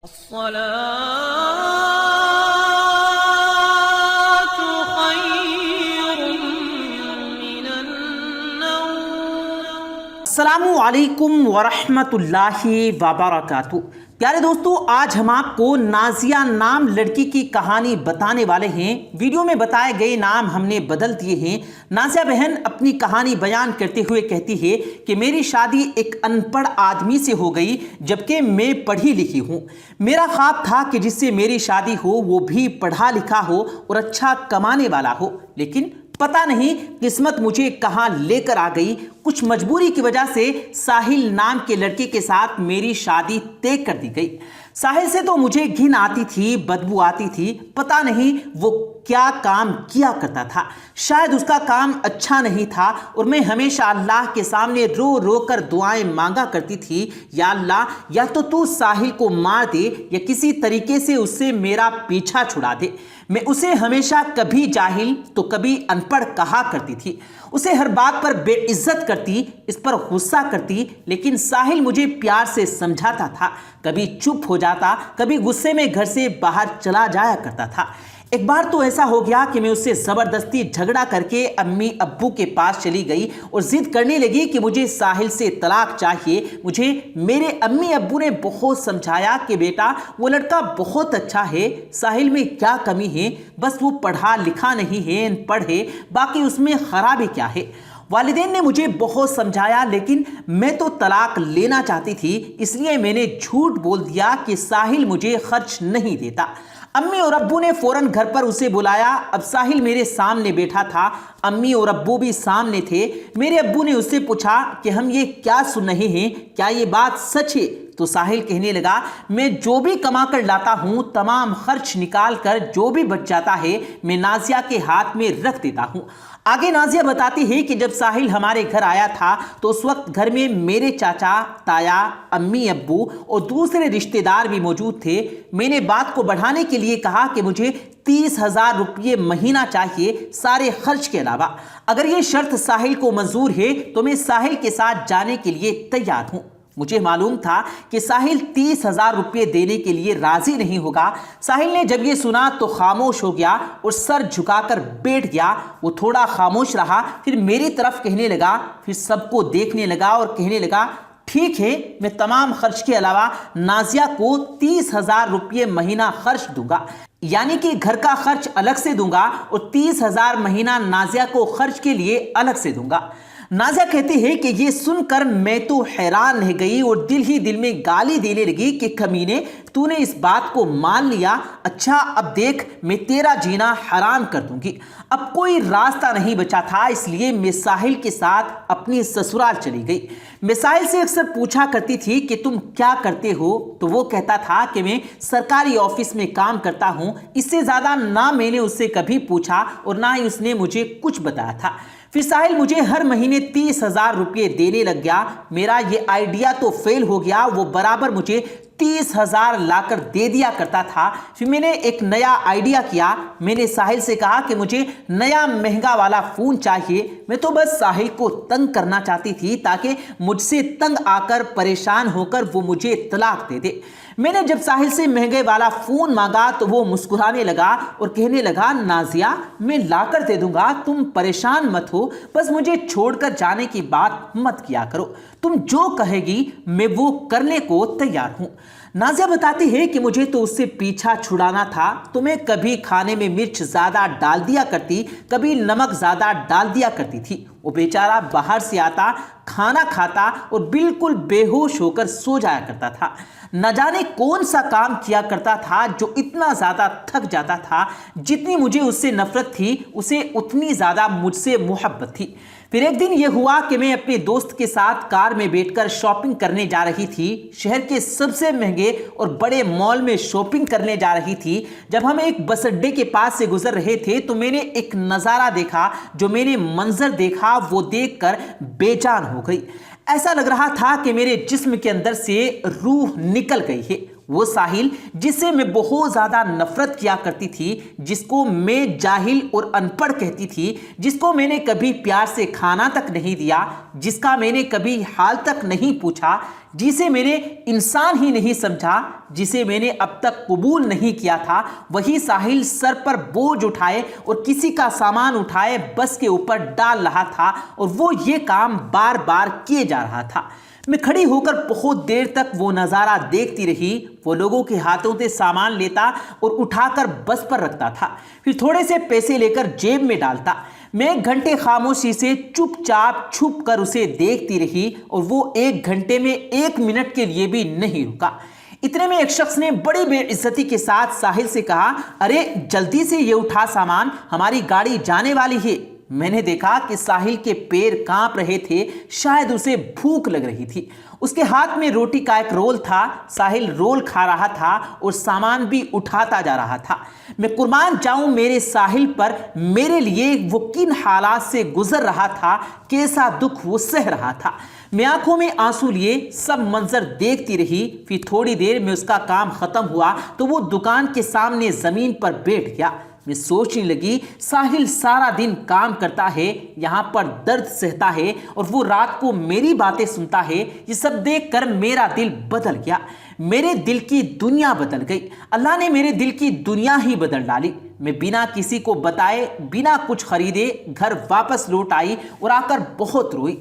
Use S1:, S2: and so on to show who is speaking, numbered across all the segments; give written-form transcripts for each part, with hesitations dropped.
S1: الصلاة خير من النوم۔
S2: السلام علیکم ورحمۃ اللہ وبرکاتہ۔ پیارے دوستو، آج ہم آپ کو نازیہ نام لڑکی کی کہانی بتانے والے ہیں۔ ویڈیو میں بتائے گئے نام ہم نے بدل دیے ہیں۔ نازیہ بہن اپنی کہانی بیان کرتے ہوئے کہتی ہے کہ میری شادی ایک ان پڑھ آدمی سے ہو گئی جبکہ میں پڑھی لکھی ہوں۔ میرا خواب تھا کہ جس سے میری شادی ہو وہ بھی پڑھا لکھا ہو اور اچھا کمانے والا ہو، لیکن پتہ نہیں قسمت مجھے کہاں لے کر آ گئی۔ کچھ مجبوری کی وجہ سے ساحل نام کے لڑکے کے ساتھ میری شادی طے کر دی گئی۔ ساحل سے تو مجھے گھن آتی تھی، بدبو آتی تھی۔ پتہ نہیں وہ کیا کام کیا کرتا تھا، شاید اس کا کام اچھا نہیں تھا، اور میں ہمیشہ اللہ کے سامنے رو رو کر دعائیں مانگا کرتی تھی، یا اللہ، یا تو ساحل کو مار دے یا کسی طریقے سے اس سے میرا پیچھا چھڑا دے۔ میں اسے ہمیشہ کبھی جاہل تو کبھی ان پڑھ کہا کرتی تھی، اسے ہر بات پر بے عزت کرتی، اس پر غصہ کرتی، لیکن ساحل مجھے پیار سے سمجھاتا تھا، کبھی چپ ہو جاتا، کبھی غصے میں گھر سے باہر چلا جایا کرتا تھا۔ ایک بار تو ایسا ہو گیا کہ میں اس سے زبردستی جھگڑا کر کے امی ابو کے پاس چلی گئی اور ضد کرنے لگی کہ مجھے ساحل سے طلاق چاہیے۔ مجھے میرے امی ابو نے بہت سمجھایا کہ بیٹا، وہ لڑکا بہت اچھا ہے، ساحل میں کیا کمی ہے، بس وہ پڑھا لکھا نہیں ہے، ان پڑھ ہے، باقی اس میں خرابی کیا ہے۔ والدین نے مجھے بہت سمجھایا، لیکن میں تو طلاق لینا چاہتی تھی، اس لیے میں نے جھوٹ بول دیا کہ ساحل مجھے خرچ نہیں دیتا۔ امی اور ابو نے فوراً گھر پر اسے بلایا۔ اب ساحل میرے سامنے بیٹھا تھا، امی اور ابو بھی سامنے تھے۔ میرے ابو نے اس سے پوچھا کہ ہم یہ کیا سن رہے ہیں، کیا یہ بات سچ ہے؟ تو ساحل کہنے لگا، میں جو بھی کما کر لاتا ہوں تمام خرچ نکال کر جو بھی بچ جاتا ہے میں نازیہ کے ہاتھ میں رکھ دیتا ہوں۔ آگے نازیہ بتاتی ہے کہ جب ساحل ہمارے گھر آیا تھا تو اس وقت گھر میں میرے چاچا، تایا، امی ابو اور دوسرے رشتہ دار بھی موجود تھے۔ میں نے بات کو بڑھانے کے لیے کہا کہ مجھے 30,000 روپے مہینہ چاہیے، سارے خرچ کے علاوہ۔ اگر یہ شرط ساحل کو منظور ہے تو میں ساحل کے ساتھ جانے کے لیے تیار ہوں۔ مجھے معلوم تھا کہ ساحل 30,000 روپے دینے کے لیے راضی نہیں ہوگا۔ ساحل نے جب یہ سنا تو خاموش ہو گیا اور سر جھکا کر بیٹھ گیا۔ وہ تھوڑا خاموش رہا، پھر میری طرف کہنے لگا، پھر سب کو دیکھنے لگا اور کہنے لگا، ٹھیک ہے، میں تمام خرچ کے علاوہ نازیہ کو 30,000 روپے مہینہ خرچ دوں گا، یعنی کہ گھر کا خرچ الگ سے دوں گا اور 30,000 مہینہ نازیہ کو خرچ کے لیے الگ سے دوں گا۔ نازیہ کہتی ہے کہ یہ سن کر میں تو حیران رہ گئی اور دل ہی دل میں گالی دینے لگی کہ کمینے، تو نے اس بات کو مان لیا، اچھا اب دیکھ میں تیرا جینا حرام کر دوں گی۔ اب کوئی راستہ نہیں بچا تھا، اس لیے میں ساحل کے ساتھ اپنی سسرال چلی گئی۔ میں ساحل سے اکثر پوچھا کرتی تھی کہ تم کیا کرتے ہو، تو وہ کہتا تھا کہ میں سرکاری آفس میں کام کرتا ہوں۔ اس سے زیادہ نہ میں نے اس سے کبھی پوچھا اور نہ ہی اس نے مجھے کچھ بتایا تھا۔ پھر ساحل مجھے ہر مہینے 30,000 روپے دینے لگ گیا۔ میرا یہ آئیڈیا تو فیل ہو گیا، وہ برابر مجھے 30,000 لا کر دے دیا کرتا تھا۔ پھر میں نے ایک نیا آئیڈیا کیا، میں نے ساحل سے کہا کہ مجھے نیا مہنگا والا فون چاہیے۔ میں تو بس ساحل کو تنگ کرنا چاہتی تھی تاکہ مجھ سے تنگ آ کر پریشان ہو کر وہ مجھے طلاق دے دے۔ میں نے جب ساحل سے مہنگے والا فون مانگا تو وہ مسکرانے لگا اور کہنے لگا، نازیہ میں لا کر دے دوں گا، تم پریشان مت ہو، بس مجھے چھوڑ کر جانے کی بات مت کیا کرو، تم جو کہے گی میں وہ کرنے کو تیار ہوں۔ نازیہ بتاتی ہے کہ مجھے تو اس سے پیچھا چھڑانا تھا تو میں کبھی کھانے میں مرچ زیادہ ڈال دیا کرتی، کبھی نمک زیادہ ڈال دیا کرتی تھی۔ وہ بیچارہ باہر سے آتا، کھانا کھاتا اور بالکل بے ہوش ہو کر سو جایا کرتا تھا۔ نہ جانے کون سا کام کیا کرتا تھا جو اتنا زیادہ تھک جاتا تھا۔ جتنی مجھے اس سے نفرت تھی اسے اتنی زیادہ مجھ سے محبت تھی۔ پھر ایک دن یہ ہوا کہ میں اپنے دوست کے ساتھ کار میں بیٹھ کر شاپنگ کرنے جا رہی تھی، شہر کے سب سے مہنگے اور بڑے مال میں شاپنگ کرنے جا رہی تھی۔ جب ہم ایک بس اڈے کے پاس سے گزر رہے تھے تو میں نے ایک نظارہ دیکھا، جو میں نے منظر دیکھا وہ دیکھ کر بے جان ہو گئی۔ ایسا لگ رہا تھا کہ میرے جسم کے اندر سے روح نکل گئی ہے۔ وہ ساحل جس سے میں بہت زیادہ نفرت کیا کرتی تھی، جس کو میں جاہل اور ان پڑھ کہتی تھی، جس کو میں نے کبھی پیار سے کھانا تک نہیں دیا، جس کا میں نے کبھی حال تک نہیں پوچھا، جسے میں نے انسان ہی نہیں سمجھا، جسے میں نے اب تک قبول نہیں کیا تھا، وہی ساحل سر پر بوجھ اٹھائے اور کسی کا سامان اٹھائے بس کے اوپر ڈال رہا تھا، اور وہ یہ کام بار بار کیے جا رہا تھا۔ میں کھڑی ہو کر بہت دیر تک وہ نظارہ دیکھتی رہی۔ وہ لوگوں کے ہاتھوں سے سامان لیتا اور اٹھا کر بس پر رکھتا تھا، پھر تھوڑے سے پیسے لے کر جیب میں ڈالتا۔ میں 1 گھنٹے خاموشی سے چپ چاپ چھپ کر اسے دیکھتی رہی، اور وہ 1 گھنٹے میں 1 منٹ کے لیے بھی نہیں رکا۔ اتنے میں ایک شخص نے بڑی بے عزتی کے ساتھ ساحل سے کہا، ارے جلدی سے یہ اٹھا سامان، ہماری گاڑی جانے والی ہے۔ میں نے دیکھا کہ ساحل کے پیر کانپ رہے تھے، شاید اسے بھوک لگ رہی تھی۔ اس کے ہاتھ میں روٹی کا ایک رول تھا۔ ساحل رول کھا رہا تھا اور سامان بھی اٹھاتا جا رہا تھا۔ میں قربان جاؤں میرے ساحل پر، میرے لیے وہ کن حالات سے گزر رہا تھا، کیسا دکھ وہ سہ رہا تھا۔ میں آنکھوں میں آنسو لیے سب منظر دیکھتی رہی۔ پھر تھوڑی دیر میں اس کا کام ختم ہوا تو وہ دکان کے سامنے زمین پر بیٹھ گیا۔ میں سوچنے لگی، ساحل سارا دن کام کرتا ہے، یہاں پر درد سہتا ہے، اور وہ رات کو میری باتیں سنتا ہے۔ یہ سب دیکھ کر میرا دل بدل گیا، میرے دل کی دنیا بدل گئی۔ اللہ نے میرے دل کی دنیا ہی بدل ڈالی۔ میں بنا کسی کو بتائے، بنا کچھ خریدے گھر واپس لوٹ آئی اور آ کر بہت روئی۔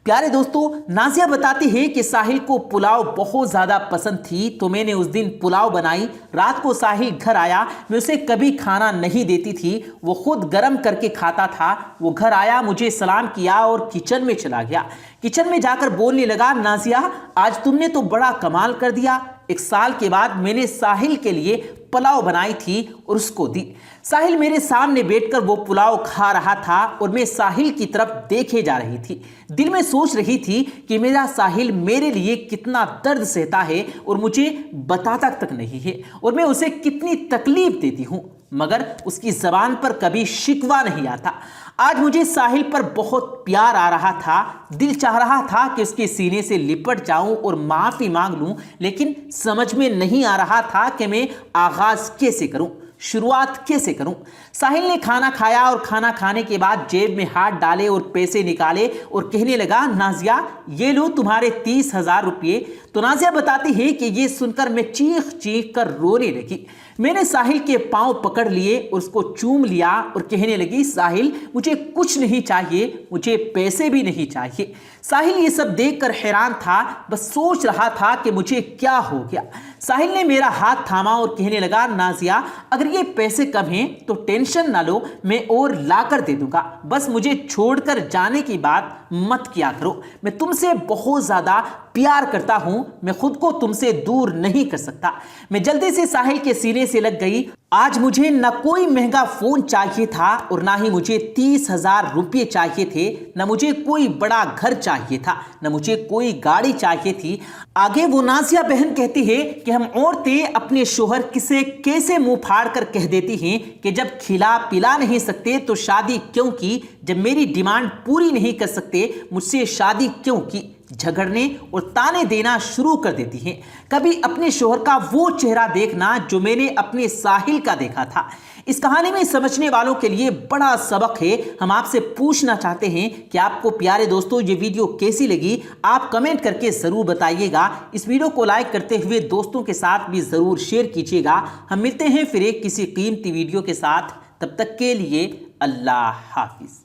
S2: پیارے دوستو، نازیہ بتاتی ہے کہ ساحل کو پلاؤ بہت زیادہ پسند تھی، تو میں نے اس دن پلاؤ بنائی۔ رات کو ساحل گھر آیا، میں اسے کبھی کھانا نہیں دیتی تھی، وہ خود گرم کر کے کھاتا تھا۔ وہ گھر آیا، مجھے سلام کیا اور کچن میں چلا گیا۔ کچن میں جا کر بولنے لگا، نازیہ آج تم نے تو بڑا کمال کر دیا۔ 1 سال کے بعد میں نے ساحل کے لیے پلاؤ بنائی تھی اور اس کو دی۔ ساحل میرے سامنے بیٹھ کر وہ پلاؤ کھا رہا تھا اور میں ساحل کی طرف دیکھے جا رہی تھی۔ دل میں سوچ رہی تھی کہ میرا ساحل میرے لیے کتنا درد سہتا ہے اور مجھے بتاتا تک نہیں ہے، اور میں اسے کتنی تکلیف دیتی ہوں، مگر اس کی زبان پر کبھی شکوہ نہیں آتا۔ آج مجھے ساحل پر بہت پیار آ رہا تھا، دل چاہ رہا تھا کہ اس کے سینے سے لپٹ جاؤں اور معافی مانگ لوں، لیکن سمجھ میں نہیں آ رہا تھا کہ میں آغاز کیسے کروں، شروعات کیسے کروں۔ ساحل نے کھانا کھایا اور کھانا کھانے کے بعد جیب میں ہاتھ ڈالے اور پیسے نکالے اور کہنے لگا، نازیہ یہ لو تمہارے 30,000 روپے۔ تو نازیہ بتاتی ہے کہ یہ سن کر میں چیخ چیخ کر رونے لگی۔ میں نے ساحل کے پاؤں پکڑ لیے اور اس کو چوم لیا اور کہنے لگی، ساحل مجھے کچھ نہیں چاہیے، مجھے پیسے بھی نہیں چاہیے۔ ساحل یہ سب دیکھ کر حیران تھا، بس سوچ رہا تھا کہ مجھے کیا ہو گیا۔ ساحل نے میرا ہاتھ تھاما اور کہنے لگا، نازیہ اگر یہ پیسے کم ہیں تو ٹینشن نہ لو، میں اور لا کر دے دوں گا، بس مجھے چھوڑ کر جانے کی بات مت کیا کرو۔ میں تم سے بہت زیادہ پیار کرتا ہوں، میں خود کو تم سے دور نہیں کر سکتا۔ میں جلدی سے ساحل کے سینے سے لگ گئی۔ آج مجھے نہ کوئی مہنگا فون چاہیے تھا اور نہ ہی مجھے 30,000 روپے چاہیے تھے، نہ مجھے کوئی بڑا گھر چاہیے تھا، نہ مجھے کوئی گاڑی چاہیے تھی۔ آگے وہ نازیہ بہن کہتی ہے کہ ہم عورتیں اپنے شوہر سے کیسے منہ پھاڑ کر کہہ دیتی ہیں کہ جب کھلا پلا نہیں سکتے تو شادی کیوں کی، جب میری ڈیمانڈ پوری نہیں کر سکتے مجھ سے شادی کیوں کی۔ جھگڑنے اور تانے دینا شروع کر دیتی ہیں۔ کبھی اپنے شوہر کا وہ چہرہ دیکھنا جو میں نے اپنے ساحل کا دیکھا تھا۔ اس کہانی میں سمجھنے والوں کے لیے بڑا سبق ہے۔ ہم آپ سے پوچھنا چاہتے ہیں کہ آپ کو پیارے دوستوں یہ ویڈیو کیسی لگی، آپ کمنٹ کر کے ضرور بتائیے گا۔ اس ویڈیو کو لائک کرتے ہوئے دوستوں کے ساتھ بھی ضرور شیئر کیجیے گا۔ ہم ملتے ہیں پھر ایک کسی قیمتی ویڈیو کے ساتھ، تب تک کے لیے اللہ حافظ۔